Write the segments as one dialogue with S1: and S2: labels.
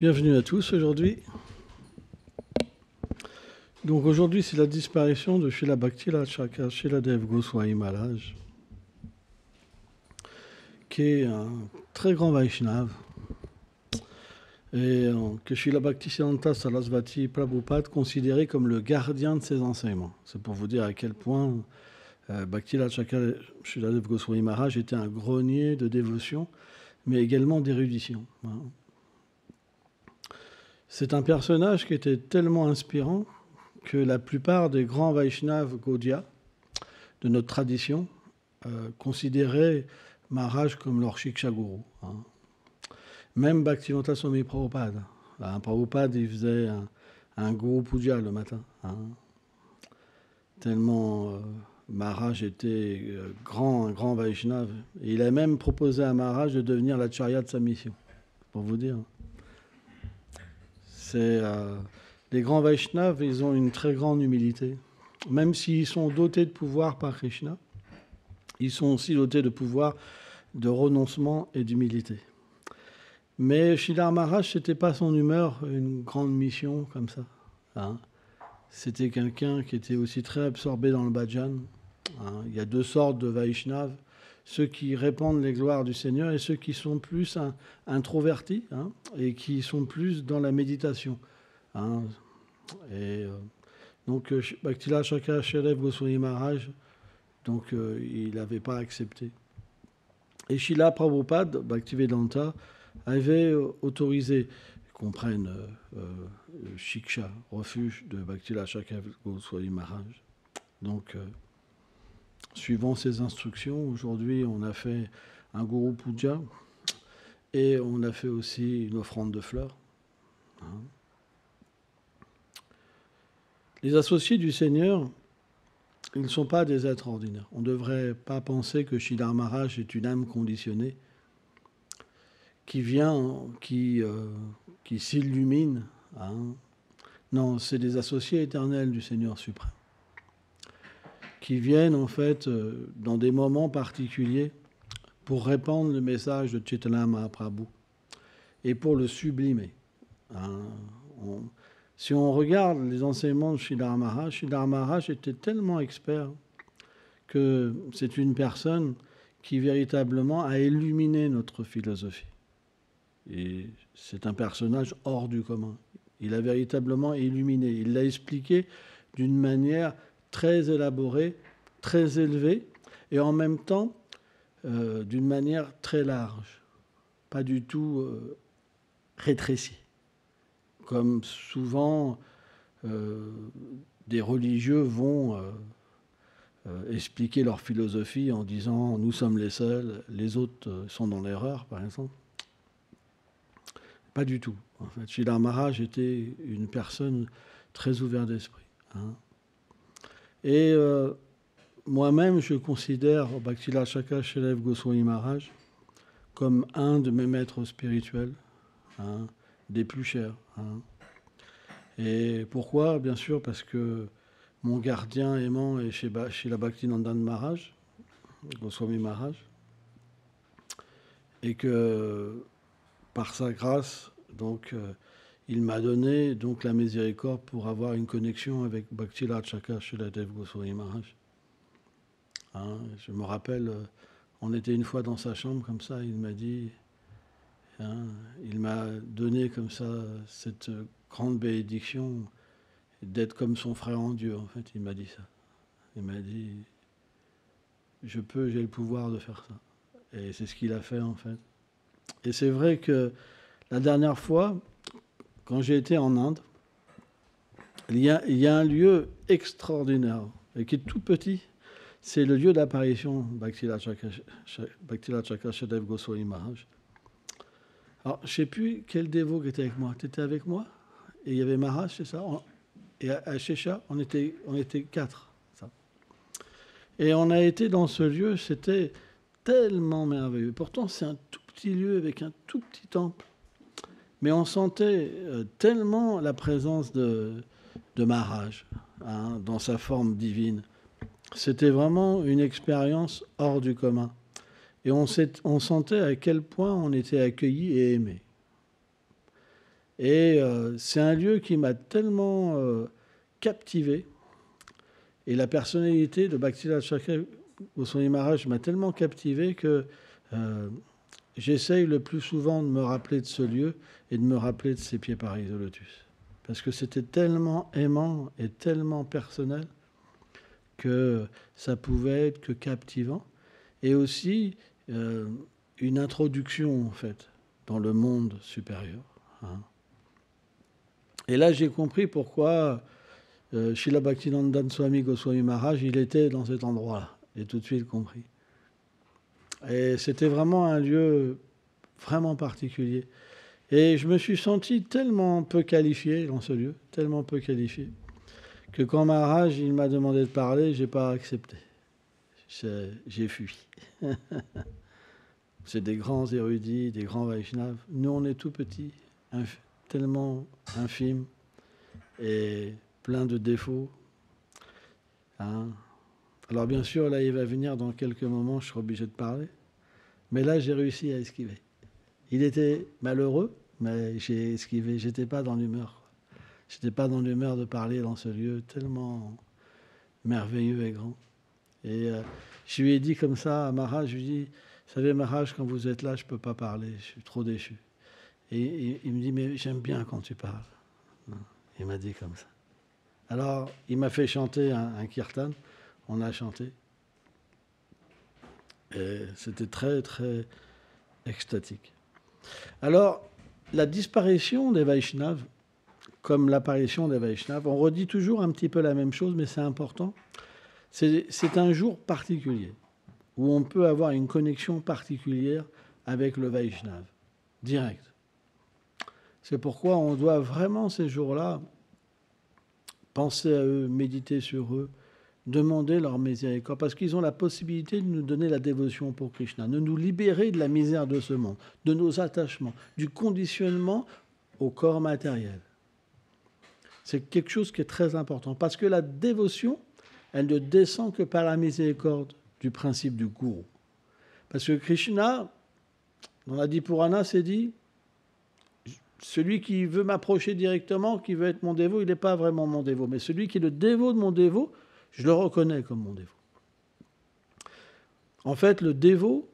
S1: Bienvenue à tous aujourd'hui. Donc aujourd'hui, c'est la disparition de Srila Bhakti-Raj Shiladev Goswami Maharaj, qui est un très grand Vaishnava et que Srila Bhaktisiddhanta Sarasvati Prabhupada considérait comme le gardien de ses enseignements. C'est pour vous dire à quel point Bhakti-Raj Shiladev Goswami Maharaj était un grenier de dévotion, mais également d'érudition. C'est un personnage qui était tellement inspirant que la plupart des grands Vaishnavas Gaudiya de notre tradition considéraient Maharaj comme leur Shiksha Guru. Même Bhaktivedanta Swami Prabhupada. Prabhupada, il faisait un Guru Puja le matin. Tellement Maharaj était un grand Vaishnava. Et il a même proposé à Maharaj de devenir l'acharya de sa mission, pour vous dire. Les grands Vaishnavas, ils ont une très grande humilité. Même s'ils sont dotés de pouvoir par Krishna, ils sont aussi dotés de pouvoir de renoncement et d'humilité. Mais Sridhar Maharaj, ce n'était pas son humeur, une grande mission comme ça. C'était quelqu'un qui était aussi très absorbé dans le bhajan. Il y a deux sortes de Vaishnavas, ceux qui répandent les gloires du Seigneur et ceux qui sont plus introvertis et qui sont plus dans la méditation. Donc Bhakti-Raj Shiladev Goswami Maharaj, donc il n'avait pas accepté. Et Srila Prabhupada, Bhaktivedanta, avait autorisé qu'on prenne le Shiksha, refuge de Bhakti-Raj Shiladev Goswami Maharaj. Donc, suivant ses instructions, aujourd'hui, on a fait un Guru Puja et on a fait aussi une offrande de fleurs. Les associés du Seigneur, ils ne sont pas des êtres ordinaires. On ne devrait pas penser que Sridhar Maharaj est une âme conditionnée qui vient, qui s'illumine. Non, c'est des associés éternels du Seigneur suprême, qui viennent en fait dans des moments particuliers pour répandre le message de Chaitanya Mahaprabhu et pour le sublimer. Si on regarde les enseignements de Sridhar Maharaj était tellement expert que c'est une personne qui véritablement a illuminé notre philosophie. Et c'est un personnage hors du commun. Il a véritablement illuminé. Il l'a expliqué d'une manière très élaborée, très élevée, et en même temps d'une manière très large, pas du tout rétrécie. Comme souvent, des religieux vont expliquer leur philosophie en disant « nous sommes les seuls, les autres sont dans l'erreur », par exemple. Pas du tout. En fait, Sridhar Maharaj était une personne très ouverte d'esprit. Et moi-même, je considère Bhakti-Raj Shiladev Goswami Maharaj comme un de mes maîtres spirituels, des plus chers. Et pourquoi? Bien sûr, parce que mon gardien aimant est chez la Bhaktinandan Maharaj, Goswami Maharaj, et que par sa grâce, donc, il m'a donné donc la miséricorde pour avoir une connexion avec Bhakti-Raj Shiladev Goswami Maharaj. Je me rappelle, on était une fois dans sa chambre comme ça, il m'a dit, il m'a donné comme ça cette grande bénédiction d'être comme son frère en Dieu, en fait, il m'a dit ça. Il m'a dit, j'ai le pouvoir de faire ça. Et c'est ce qu'il a fait, en fait. Et c'est vrai que la dernière fois, quand j'ai été en Inde, il y a un lieu extraordinaire, et qui est tout petit, c'est le lieu d'apparition Bhakti-Raj Shiladev Goswami Maharaj. Alors, je ne sais plus quel dévot qui était avec moi. Tu étais avec moi? Et il y avait Maharaj, c'est ça? Et à Shesha, on était 4. Ça. Et on a été dans ce lieu, c'était tellement merveilleux. Pourtant, c'est un tout petit lieu avec un tout petit temple. Mais on sentait tellement la présence de Maharaj dans sa forme divine. C'était vraiment une expérience hors du commun. Et on sentait à quel point on était accueillis et aimés. Et c'est un lieu qui m'a tellement captivé. Et la personnalité de Bhaktivinoda Thakur Goswami Maharaj m'a tellement captivé que j'essaye le plus souvent de me rappeler de ce lieu et de me rappeler de ses pieds pareils de lotus. Parce que c'était tellement aimant et tellement personnel que ça pouvait être que captivant. Et aussi une introduction, en fait, dans le monde supérieur. Hein. Et là, j'ai compris pourquoi Srila Bhaktivedanta Swami Goswami Maharaj, il était dans cet endroit-là. J'ai tout de suite compris. Et c'était vraiment un lieu vraiment particulier. Et je me suis senti tellement peu qualifié dans ce lieu, tellement peu qualifié, que quand Maharaj il m'a demandé de parler, je n'ai pas accepté. J'ai fui. C'est des grands érudits, des grands Vaishnavas. Nous, on est tout petits, tellement infimes et plein de défauts. Hein. Alors bien sûr, là, il va venir dans quelques moments, je serai obligé de parler. Mais là, j'ai réussi à esquiver. Il était malheureux, mais j'ai esquivé. J'étais pas dans l'humeur. J'étais pas dans l'humeur de parler dans ce lieu tellement merveilleux et grand. Et je lui ai dit comme ça à Maharaj, je lui ai dit, vous savez Maharaj, quand vous êtes là, je peux pas parler, je suis trop déchu. Et il me dit, mais j'aime bien quand tu parles. Il m'a dit comme ça. Alors, il m'a fait chanter un kirtan. On a chanté. Et c'était très, très extatique. Alors, la disparition des Vaishnavas, comme l'apparition des Vaishnavas, on redit toujours un petit peu la même chose, mais c'est important. C'est un jour particulier, où on peut avoir une connexion particulière avec le Vaishnava, direct. C'est pourquoi on doit vraiment, ces jours-là, penser à eux, méditer sur eux, demander leur miséricorde, parce qu'ils ont la possibilité de nous donner la dévotion pour Krishna, de nous libérer de la misère de ce monde, de nos attachements, du conditionnement au corps matériel. C'est quelque chose qui est très important, parce que la dévotion, elle ne descend que par la miséricorde du principe du gourou. Parce que Krishna, dans la Dipurana, c'est dit, celui qui veut m'approcher directement, qui veut être mon dévot, il n'est pas vraiment mon dévot, mais celui qui est le dévot de mon dévot, je le reconnais comme mon dévot. En fait, le dévot,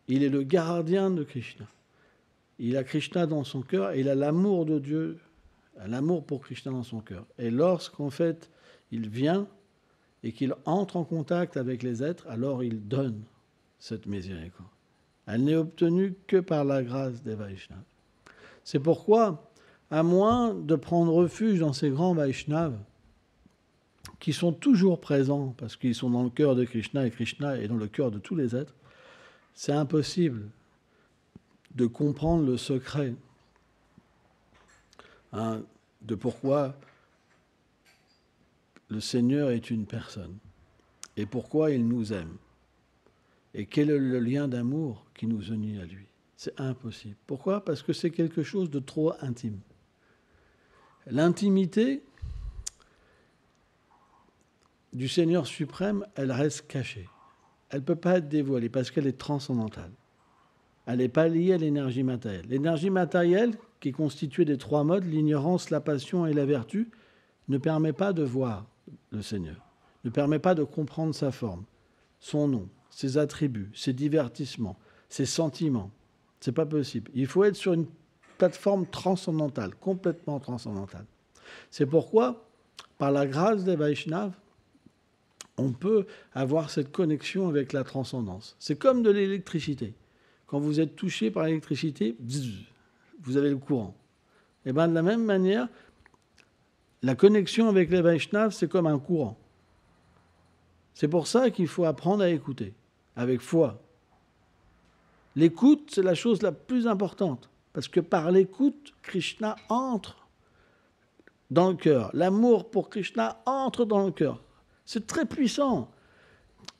S1: il est le gardien de Krishna. Il a Krishna dans son cœur et il a l'amour de Dieu, l'amour pour Krishna dans son cœur. Et lorsqu'en fait, il vient et qu'il entre en contact avec les êtres, alors il donne cette miséricorde. Elle n'est obtenue que par la grâce des Vaishnavas. C'est pourquoi, à moins de prendre refuge dans ces grands Vaishnavas, qui sont toujours présents, parce qu'ils sont dans le cœur de Krishna, et Krishna est dans le cœur de tous les êtres, c'est impossible de comprendre le secret de pourquoi le Seigneur est une personne, et pourquoi il nous aime, et quel est le lien d'amour qui nous unit à lui. C'est impossible. Pourquoi ? Parce que c'est quelque chose de trop intime. L'intimité du Seigneur suprême, elle reste cachée. Elle ne peut pas être dévoilée parce qu'elle est transcendantale. Elle n'est pas liée à l'énergie matérielle. L'énergie matérielle, qui est constituée des trois modes, l'ignorance, la passion et la vertu, ne permet pas de voir le Seigneur, ne permet pas de comprendre sa forme, son nom, ses attributs, ses divertissements, ses sentiments. Ce n'est pas possible. Il faut être sur une plateforme transcendantale, complètement transcendantale. C'est pourquoi, par la grâce des Vaishnavas, on peut avoir cette connexion avec la transcendance. C'est comme de l'électricité. Quand vous êtes touché par l'électricité, vous avez le courant. Et bien de la même manière, la connexion avec les Vaishnavas, c'est comme un courant. C'est pour ça qu'il faut apprendre à écouter, avec foi. L'écoute, c'est la chose la plus importante, parce que par l'écoute, Krishna entre dans le cœur. L'amour pour Krishna entre dans le cœur. C'est très puissant,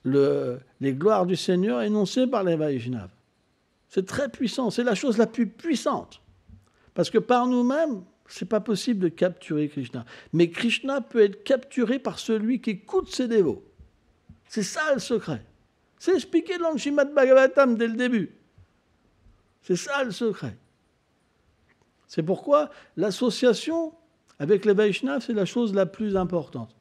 S1: les gloires du Seigneur énoncées par les Vaishnavas. C'est très puissant, c'est la chose la plus puissante. Parce que par nous-mêmes, ce n'est pas possible de capturer Krishna. Mais Krishna peut être capturé par celui qui écoute ses dévots. C'est ça le secret. C'est expliqué dans le Srimad Bhagavatam dès le début. C'est ça le secret. C'est pourquoi l'association avec les Vaishnavas, c'est la chose la plus importante.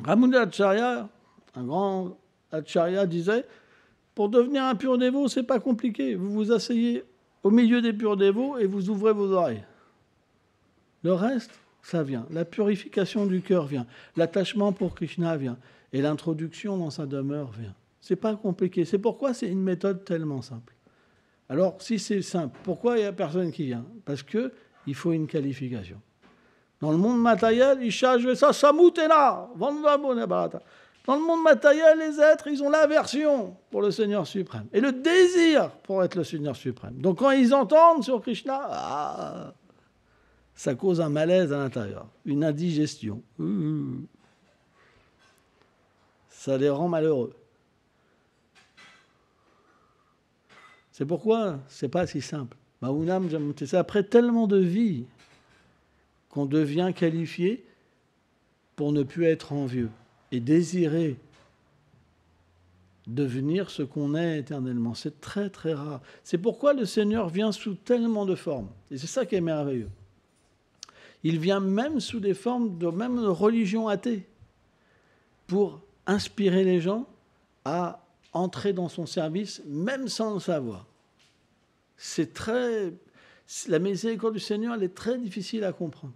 S1: Ramana Acharya, un grand Acharya, disait « Pour devenir un pur dévot, c'est pas compliqué. Vous vous asseyez au milieu des purs dévots et vous ouvrez vos oreilles. Le reste, ça vient. La purification du cœur vient. L'attachement pour Krishna vient. Et l'introduction dans sa demeure vient. C'est pas compliqué. C'est pourquoi c'est une méthode tellement simple. Alors, si c'est simple, pourquoi il n'y a personne qui vient? Parce qu'il faut une qualification. Dans le monde matériel, Isha, je vais ça, Samutena, Vandabonabata. Dans le monde matériel, les êtres, ils ont l'aversion pour le Seigneur suprême et le désir pour être le Seigneur suprême. Donc quand ils entendent sur Krishna, ça cause un malaise à l'intérieur, une indigestion. Ça les rend malheureux. C'est pourquoi c'est pas si simple. C'est après tellement de vie qu'on devient qualifié pour ne plus être envieux et désirer devenir ce qu'on est éternellement. C'est très très rare. C'est pourquoi le Seigneur vient sous tellement de formes. Et c'est ça qui est merveilleux. Il vient même sous des formes de même religion athée pour inspirer les gens à entrer dans son service, même sans le savoir. C'est très... La miséricorde du Seigneur, elle est très difficile à comprendre.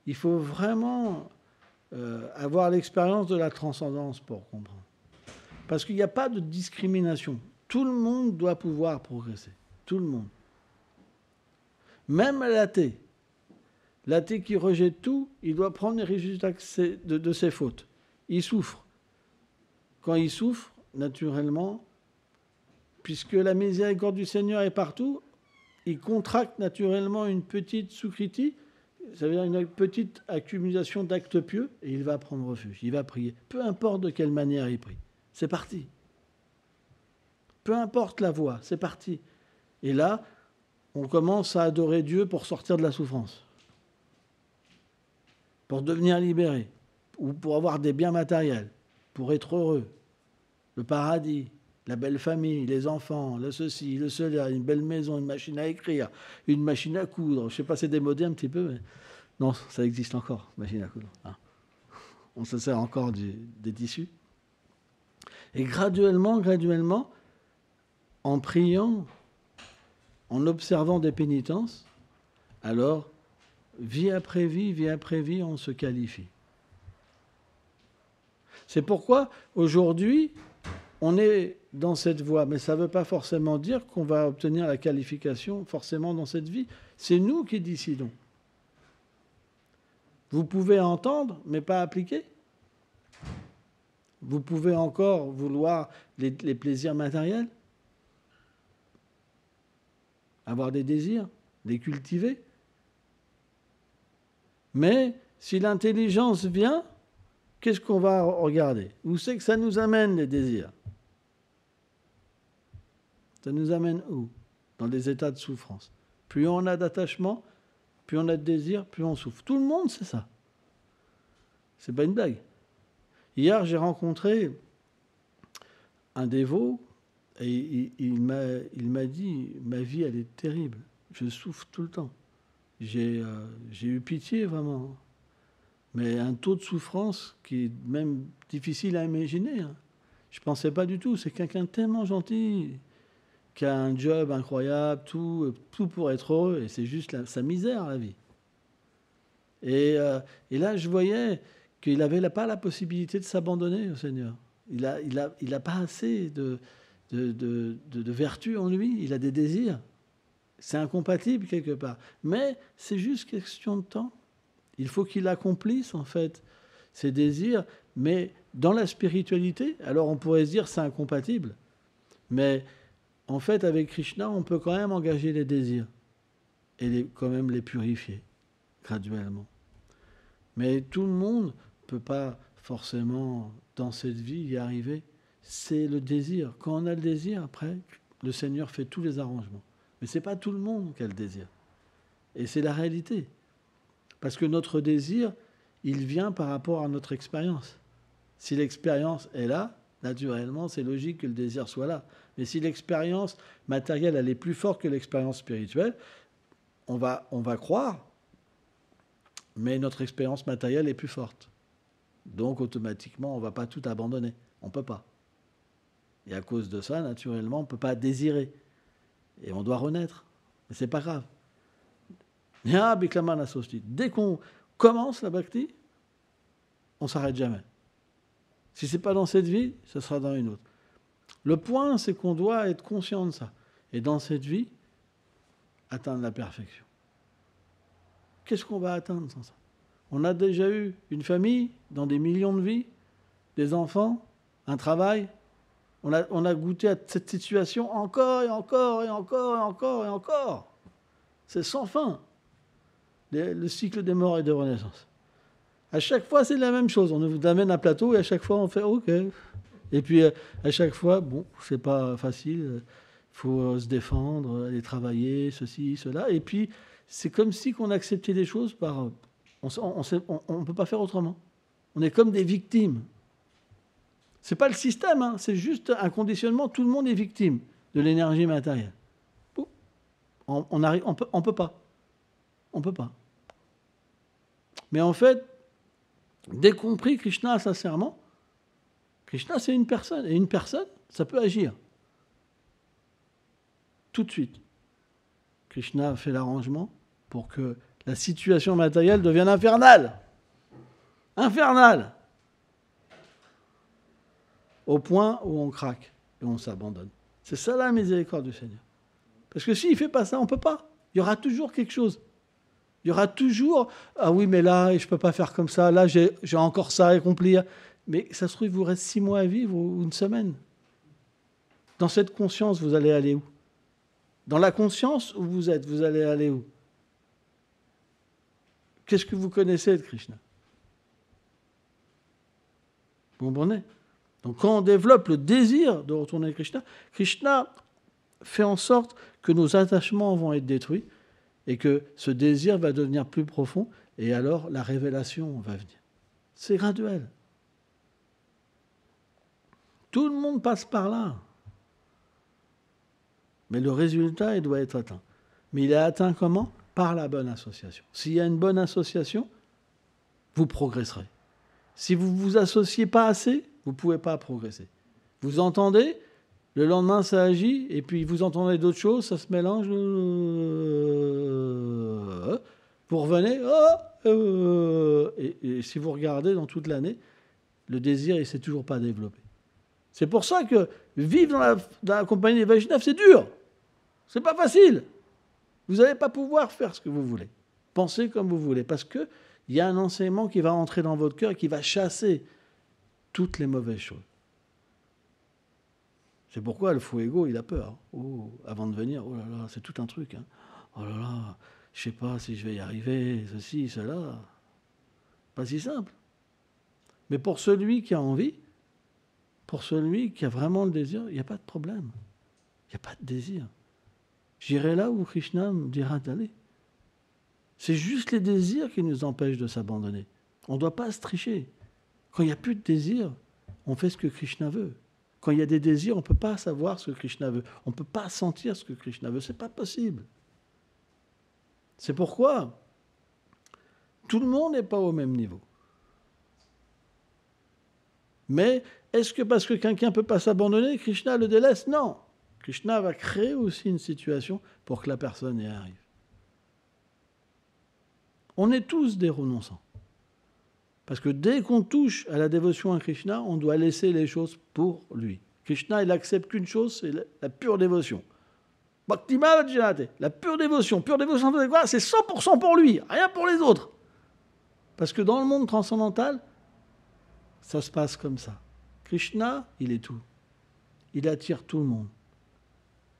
S1: Il faut vraiment avoir l'expérience de la transcendance pour comprendre. Parce qu'il n'y a pas de discrimination. Tout le monde doit pouvoir progresser. Tout le monde. Même l'athée. L'athée qui rejette tout, il doit prendre les résultats de ses fautes. Il souffre. Quand il souffre, naturellement, puisque la miséricorde du Seigneur est partout, il contracte naturellement une petite sukriti, ça veut dire une petite accumulation d'actes pieux, et il va prendre refuge, il va prier. Peu importe de quelle manière il prie, c'est parti. Peu importe la voie, c'est parti. Et là, on commence à adorer Dieu pour sortir de la souffrance, pour devenir libéré, ou pour avoir des biens matériels, pour être heureux, le paradis, la belle famille, les enfants, le ceci, le cela, une belle maison, une machine à écrire, une machine à coudre. Je ne sais pas, c'est démodé un petit peu, mais non, ça existe encore, machine à coudre. Ah. On se sert encore des tissus. Et graduellement, en priant, en observant des pénitences, alors, vie après vie, on se qualifie. C'est pourquoi, aujourd'hui, on est dans cette voie, mais ça ne veut pas forcément dire qu'on va obtenir la qualification forcément dans cette vie. C'est nous qui décidons. Vous pouvez entendre, mais pas appliquer. Vous pouvez encore vouloir les plaisirs matériels, avoir des désirs, les cultiver. Mais si l'intelligence vient, qu'est-ce qu'on va regarder? Où c'est que ça nous amène, les désirs? Ça nous amène où? Dans des états de souffrance. Plus on a d'attachement, plus on a de désir, plus on souffre. Tout le monde sait ça. C'est pas une blague. Hier, j'ai rencontré un dévot et il m'a dit « Ma vie, elle est terrible. Je souffre tout le temps. J'ai eu pitié, vraiment. Mais un taux de souffrance qui est même difficile à imaginer. Hein. Je ne pensais pas du tout. C'est quelqu'un de tellement gentil, qui a un job incroyable, tout pour être heureux. Et c'est juste sa misère, la vie. Et là, je voyais qu'il n'avait pas la possibilité de s'abandonner au Seigneur. Il n'a pas assez de vertu en lui. Il a des désirs. C'est incompatible quelque part. Mais c'est juste question de temps. Il faut qu'il accomplisse, en fait, ses désirs. Mais dans la spiritualité, alors on pourrait se dire c'est incompatible. Mais en fait, avec Krishna, on peut quand même engager les désirs et quand même les purifier graduellement. Mais tout le monde ne peut pas forcément, dans cette vie, y arriver. C'est le désir. Quand on a le désir, après, le Seigneur fait tous les arrangements. Mais ce n'est pas tout le monde qui a le désir. Et c'est la réalité. Parce que notre désir, il vient par rapport à notre expérience. Si l'expérience est là, naturellement, c'est logique que le désir soit là. Mais si l'expérience matérielle, elle est plus forte que l'expérience spirituelle, on va croire, mais notre expérience matérielle est plus forte. Donc, automatiquement, on ne va pas tout abandonner. On ne peut pas. Et à cause de ça, naturellement, on ne peut pas désirer. Et on doit renaître. Mais ce n'est pas grave. Dès qu'on commence la bhakti, on ne s'arrête jamais. Si ce n'est pas dans cette vie, ce sera dans une autre. Le point, c'est qu'on doit être conscient de ça. Et dans cette vie, atteindre la perfection. Qu'est-ce qu'on va atteindre sans ça? On a déjà eu une famille dans des millions de vies, des enfants, un travail. On a goûté à cette situation encore et encore et encore et encore et encore. C'est sans fin. Le cycle des morts et de renaissance. À chaque fois, c'est la même chose. On nous amène un plateau et à chaque fois, on fait OK. Et puis, à chaque fois, bon, c'est pas facile. Il faut se défendre, aller travailler, ceci, cela. Et puis, c'est comme si on acceptait des choses par... On ne peut pas faire autrement. On est comme des victimes. Ce n'est pas le système, hein, c'est juste un conditionnement. Tout le monde est victime de l'énergie matérielle. On peut pas. On peut pas. Mais en fait, dès qu'on prie Krishna sincèrement, Krishna, c'est une personne. Et une personne, ça peut agir. Tout de suite. Krishna fait l'arrangement pour que la situation matérielle devienne infernale. Infernale. Au point où on craque et on s'abandonne. C'est ça la miséricorde du Seigneur. Parce que s'il ne fait pas ça, on ne peut pas. Il y aura toujours quelque chose. Il y aura toujours « Ah oui, mais là, je ne peux pas faire comme ça. Là, j'ai encore ça à accomplir. » Mais ça se trouve, il vous reste 6 mois à vivre ou une semaine. Dans cette conscience, vous allez aller où? Dans la conscience où vous êtes, vous allez aller où? Qu'est-ce que vous connaissez de Krishna? Vous comprenez? Donc quand on développe le désir de retourner à Krishna, Krishna fait en sorte que nos attachements vont être détruits et que ce désir va devenir plus profond et alors la révélation va venir. C'est graduel. Tout le monde passe par là. Mais le résultat, il doit être atteint. Mais il est atteint comment? Par la bonne association. S'il y a une bonne association, vous progresserez. Si vous ne vous associez pas assez, vous ne pouvez pas progresser. Vous entendez, le lendemain ça agit, et puis vous entendez d'autres choses, ça se mélange. Vous revenez, et si vous regardez dans toute l'année, le désir ne s'est toujours pas développé. C'est pour ça que vivre dans la compagnie des Vaishnavas, c'est dur. C'est pas facile. Vous n'allez pas pouvoir faire ce que vous voulez. Pensez comme vous voulez. Parce qu'il y a un enseignement qui va entrer dans votre cœur et qui va chasser toutes les mauvaises choses. C'est pourquoi le fuego, il a peur. Oh, avant de venir, oh là là, c'est tout un truc. Hein. Oh là là, je ne sais pas si je vais y arriver, ceci, cela. Pas si simple. Mais pour celui qui a envie, pour celui qui a vraiment le désir, il n'y a pas de problème. Il n'y a pas de désir. J'irai là où Krishna me dira d'aller. C'est juste les désirs qui nous empêchent de s'abandonner. On ne doit pas se tricher. Quand il n'y a plus de désir, on fait ce que Krishna veut. Quand il y a des désirs, on ne peut pas savoir ce que Krishna veut. On ne peut pas sentir ce que Krishna veut. Ce n'est pas possible. C'est pourquoi tout le monde n'est pas au même niveau. Mais est-ce que parce que quelqu'un ne peut pas s'abandonner, Krishna le délaisse? Non. Krishna va créer aussi une situation pour que la personne y arrive. On est tous des renonçants. Parce que dès qu'on touche à la dévotion à Krishna, on doit laisser les choses pour lui. Krishna, il n'accepte qu'une chose, c'est la pure dévotion. Bhakti-mala Janate, la pure dévotion. Pure dévotion, c'est quoi? C'est 100% pour lui, rien pour les autres. Parce que dans le monde transcendantal, ça se passe comme ça. Krishna, il est tout. Il attire tout le monde.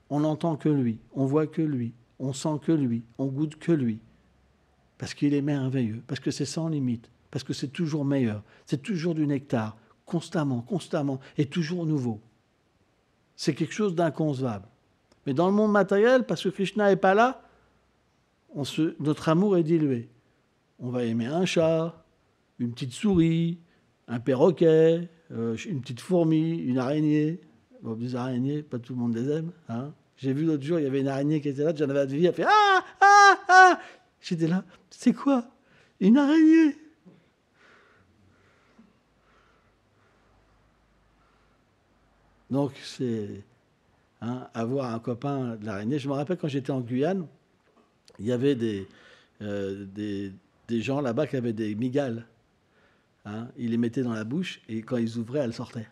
S1: On n'entend que lui, on voit que lui, on sent que lui, on goûte que lui. Parce qu'il est merveilleux, parce que c'est sans limite, parce que c'est toujours meilleur, c'est toujours du nectar, constamment, constamment, et toujours nouveau. C'est quelque chose d'inconcevable. Mais dans le monde matériel, parce que Krishna n'est pas là, notre amour est dilué. On va aimer un chat, une petite souris, un perroquet, une petite fourmi, une araignée. Bon, des araignées, pas tout le monde les aime. Hein. J'ai vu l'autre jour, il y avait une araignée qui était là, j'en avais à vie, elle fait ah, ah, ah. J'étais là, c'est quoi? Une araignée. Donc, c'est avoir un copain de l'araignée. Je me rappelle quand j'étais en Guyane, il y avait des gens là-bas qui avaient des migales. Hein. Ils les mettaient dans la bouche et quand ils ouvraient, elles sortaient.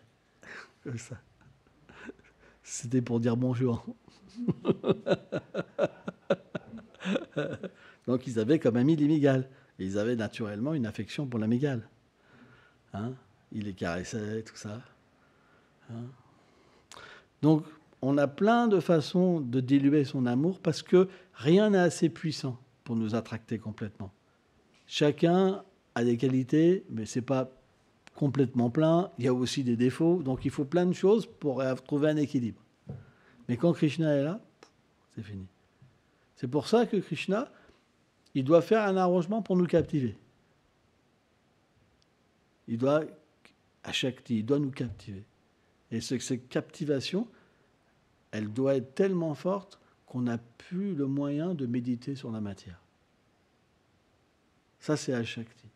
S1: Comme ça. C'était pour dire bonjour. Donc ils avaient comme amis les migales. Et ils avaient naturellement une affection pour la migale. Hein. Ils les caressaient, tout ça. Hein. Donc on a plein de façons de diluer son amour parce que rien n'est assez puissant pour nous attracter complètement. Chacun a des qualités, mais c'est pas complètement plein. Il y a aussi des défauts. Donc il faut plein de choses pour trouver un équilibre. Mais quand Krishna est là, c'est fini. C'est pour ça que Krishna, il doit faire un arrangement pour nous captiver. Il doit, à Shakti, il doit nous captiver. Et cette captivation, elle doit être tellement forte qu'on n'a plus le moyen de méditer sur la matière. Ça, c'est à Shakti.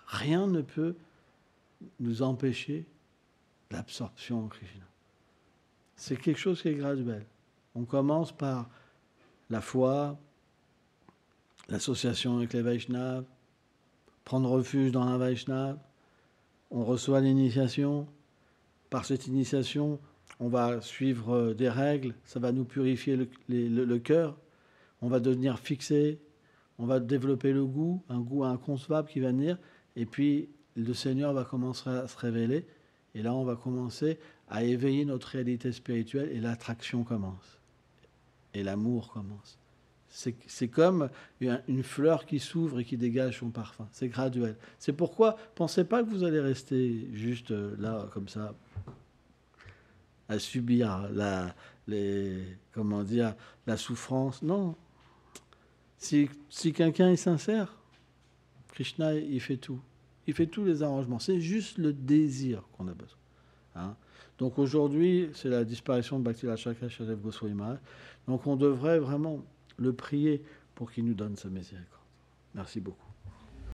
S1: Rien ne peut nous empêcher l'absorption en Krishna. C'est quelque chose qui est graduel. On commence par la foi, l'association avec les Vaishnavas, prendre refuge dans un Vaishnava, on reçoit l'initiation. Par cette initiation, on va suivre des règles, ça va nous purifier le cœur, on va devenir fixé, on va développer le goût, un goût inconcevable qui va venir, et puis le Seigneur va commencer à se révéler, et là on va commencer à éveiller notre réalité spirituelle, et l'attraction commence, et l'amour commence. C'est comme une fleur qui s'ouvre et qui dégage son parfum. C'est graduel. C'est pourquoi, pensez pas que vous allez rester juste là, comme ça, à subir la souffrance. Non. Si quelqu'un est sincère, Krishna, il fait tout. Il fait tous les arrangements. C'est juste le désir qu'on a besoin. Hein. Donc aujourd'hui, c'est la disparition de Bhakti-Vinod Shakradev Goswami Maharaj. Donc on devrait vraiment le prier pour qu'il nous donne sa miséricorde. Merci beaucoup.